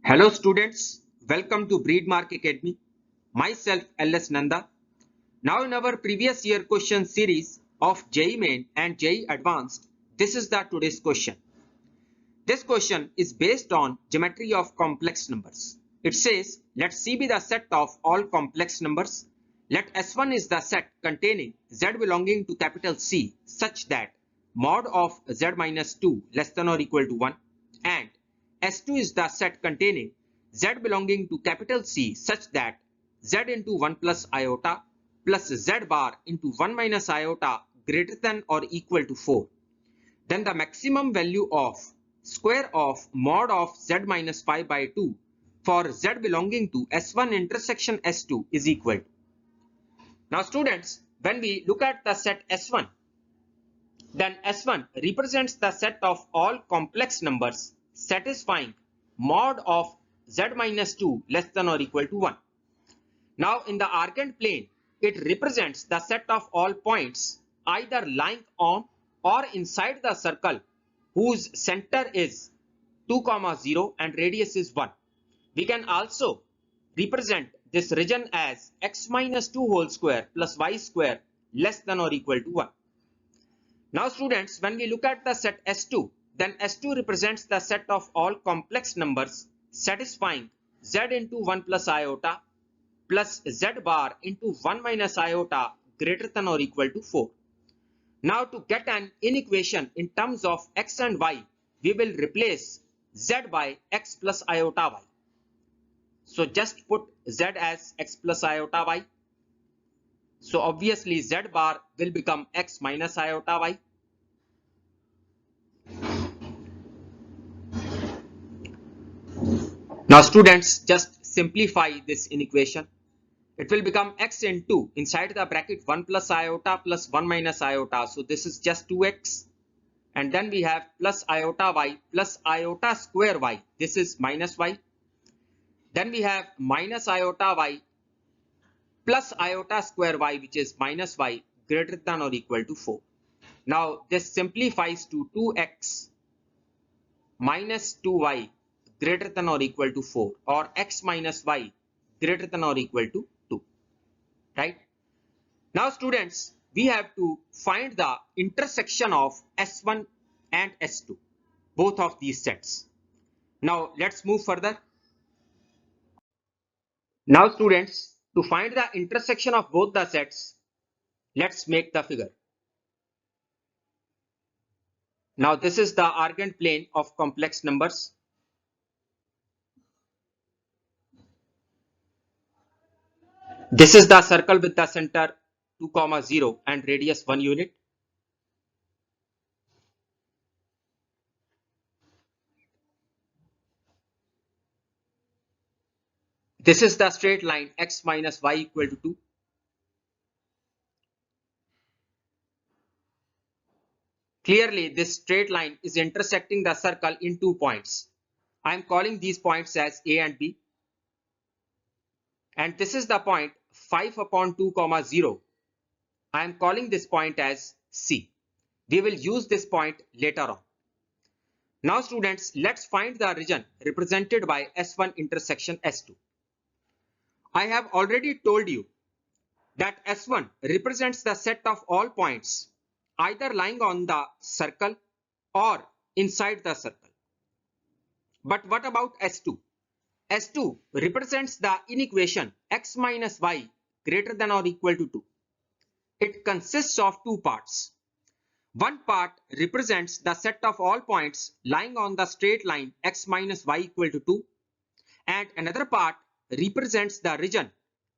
Hello students, welcome to Breedmark Academy. Myself LS Nanda. Now in our previous year question series of JEE Main and JEE Advanced, this is the today's question. This question is based on geometry of complex numbers. It says, let C be the set of all complex numbers. Let S1 is the set containing Z belonging to capital C such that mod of Z minus 2 less than or equal to 1 and S2 is the set containing Z belonging to capital C such that Z into 1 plus iota plus Z bar into 1 minus iota greater than or equal to 4. Then the maximum value of square of mod of Z minus 5 by 2 for Z belonging to S1 intersection S2 is equal to. Now students, when we look at the set S1, then S1 represents the set of all complex numbers satisfying mod of Z minus 2 less than or equal to 1. Now in the argand plane, it represents the set of all points either lying on or inside the circle whose center is 2, 0 and radius is 1. We can also represent this region as x minus 2 whole square plus y square less than or equal to 1. Now students, when we look at the set S2, then S2 represents the set of all complex numbers satisfying z into 1 plus iota plus z bar into 1 minus iota greater than or equal to 4. Now to get an inequation in terms of x and y, we will replace z by x plus iota y. So just put z as x plus iota y. So obviously z bar will become x minus iota y. Now students, just simplify this inequation. It will become x into inside the bracket 1 plus iota plus 1 minus iota. So this is just 2x. And then we have plus iota y plus iota square y. This is minus y. Then we have minus iota y plus iota square y, which is minus y greater than or equal to 4. Now this simplifies to 2x minus 2y greater than or equal to 4, or x minus y greater than or equal to 2. Right? Now students, we have to find the intersection of S1 and S2, both of these sets. Now let's move further. Now students, to find the intersection of both the sets, let's make the figure. Now this is the argand plane of complex numbers. This is the circle with the center 2, 0 and radius 1 unit. This is the straight line x minus y equal to 2. Clearly, this straight line is intersecting the circle in 2 points. I am calling these points as A and B. And this is the point 5 upon 2, 0. I am calling this point as C. We will use this point later on. Now students, let's find the region represented by S1 intersection S2. I have already told you that S1 represents the set of all points either lying on the circle or inside the circle. But what about S2? S2 represents the inequation x minus y greater than or equal to 2. It consists of 2 parts. One part represents the set of all points lying on the straight line x minus y equal to 2, and another part represents the region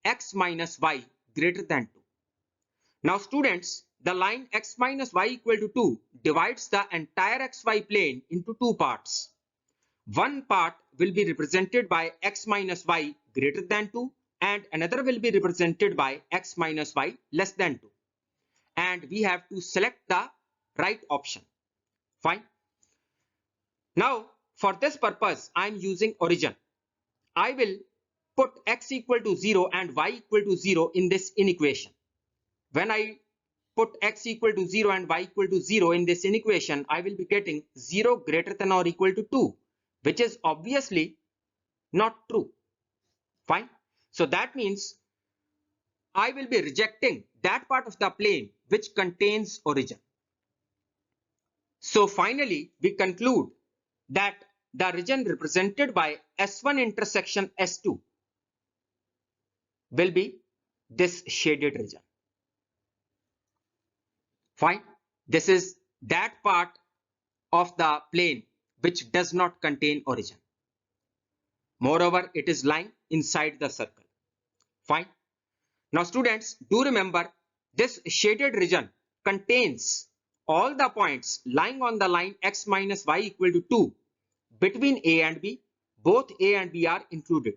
x minus y greater than 2. Now students, the line x minus y equal to 2 divides the entire xy plane into 2 parts. One part will be represented by x minus y greater than 2 and another will be represented by x minus y less than 2. And we have to select the right option. Fine. Now for this purpose, I am using origin. I will put x equal to 0 and y equal to 0 in this inequation. When I put x equal to 0 and y equal to 0 in this inequation, I will be getting 0 greater than or equal to 2, which is obviously not true. Fine. So that means I will be rejecting that part of the plane which contains origin. So finally, we conclude that the region represented by S1 intersection S2 will be this shaded region. Fine. This is that part of the plane which does not contain origin. Moreover, it is lying inside the circle. Fine. Now students, do remember this shaded region contains all the points lying on the line x minus y equal to 2 between A and B. Both A and B are included.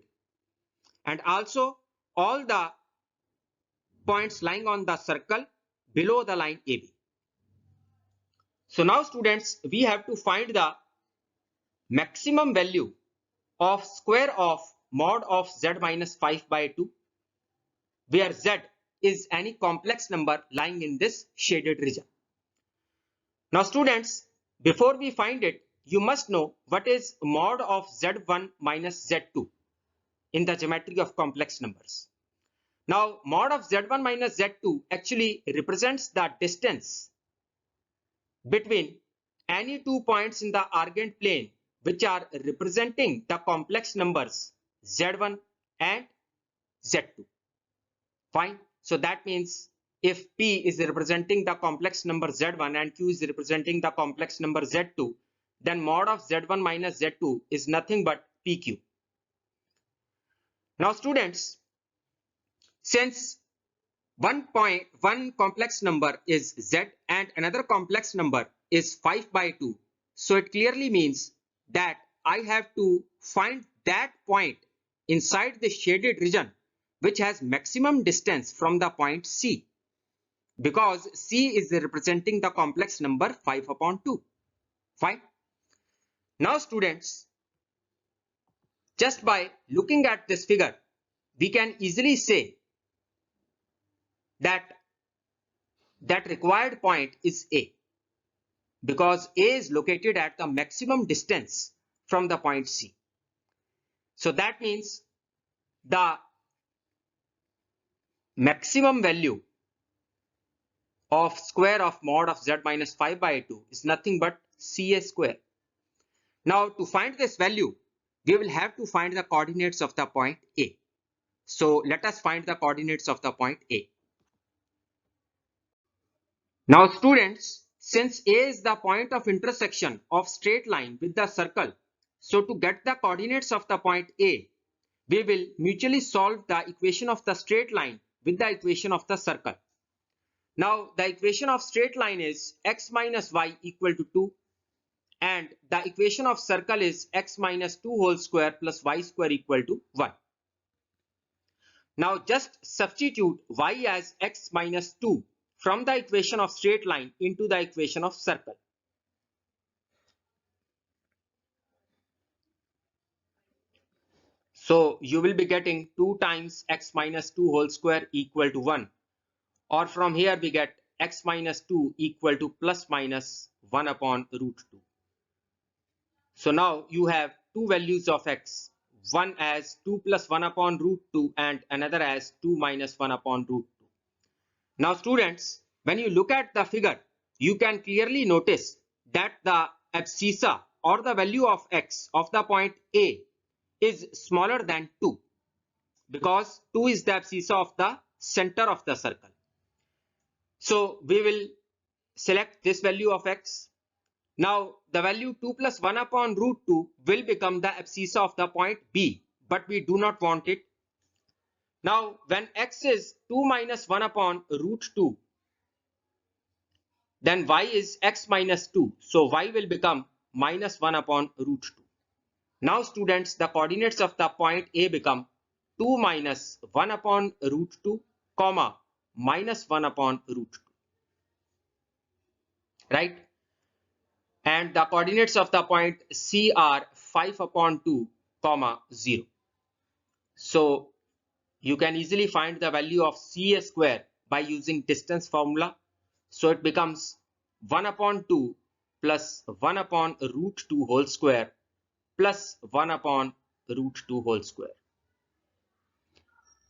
And also all the points lying on the circle below the line AB. So now students, we have to find the maximum value of square of mod of z minus 5 by 2, where z is any complex number lying in this shaded region. Now students, before we find it, you must know what is mod of z1 minus z2 in the geometry of complex numbers. Now mod of z1 minus z2 actually represents the distance between any two points in the argand plane which are representing the complex numbers z1 and z2. Fine. So that means if P is representing the complex number z1 and Q is representing the complex number z2, then mod of z1 minus z2 is nothing but PQ. Now students, since one complex number is z and another complex number is 5 by 2, so it clearly means that I have to find that point inside the shaded region which has maximum distance from the point C, because C is representing the complex number 5 upon 2. Fine. Now students, just by looking at this figure, we can easily say that required point is A, because A is located at the maximum distance from the point C. So that means the maximum value of square of mod of z minus 5 by 2 is nothing but CA square. Now to find this value, we will have to find the coordinates of the point A. So let us find the coordinates of the point A. Now students, since A is the point of intersection of straight line with the circle, so to get the coordinates of the point A, we will mutually solve the equation of the straight line with the equation of the circle. Now the equation of straight line is x minus y equal to 2, and the equation of circle is x minus 2 whole square plus y square equal to 1. Now just substitute y as x minus 2 from the equation of straight line into the equation of circle. So you will be getting 2 times x minus 2 whole square equal to 1. Or from here we get x minus 2 equal to plus minus 1 upon root 2. So now you have two values of x, one as 2 plus 1 upon root 2 and another as 2 minus 1 upon root 2. Now students, when you look at the figure, you can clearly notice that the abscissa or the value of x of the point A is smaller than 2, because 2 is the abscissa of the center of the circle. So we will select this value of x. Now the value 2 plus 1 upon root 2 will become the abscissa of the point B, but we do not want it. Now when x is 2 minus 1 upon root 2, then y is x minus 2. So y will become minus 1 upon root 2. Now students, the coordinates of the point A become 2 minus 1 upon root 2, comma, minus 1 upon root 2. Right? And the coordinates of the point C are 5 upon 2, comma, 0. So you can easily find the value of CA square by using distance formula. So it becomes 1 upon 2 plus 1 upon root 2 whole square plus 1 upon root 2 whole square.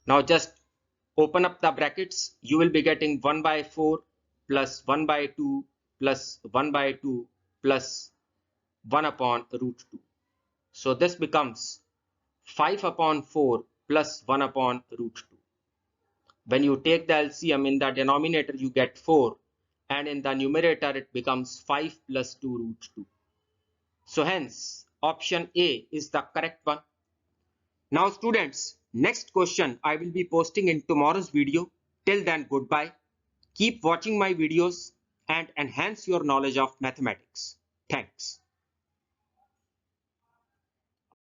Now just open up the brackets. You will be getting 1 by 4 plus 1 by 2 plus 1 by 2 plus 1 upon root 2. So this becomes 5 upon 4 plus 1 upon root 2. When you take the LCM, in the denominator you get 4 and in the numerator it becomes 5 plus 2 root 2. So hence option A is the correct one. Now students, next question I will be posting in tomorrow's video. Till then, goodbye. Keep watching my videos and enhance your knowledge of mathematics. Thanks.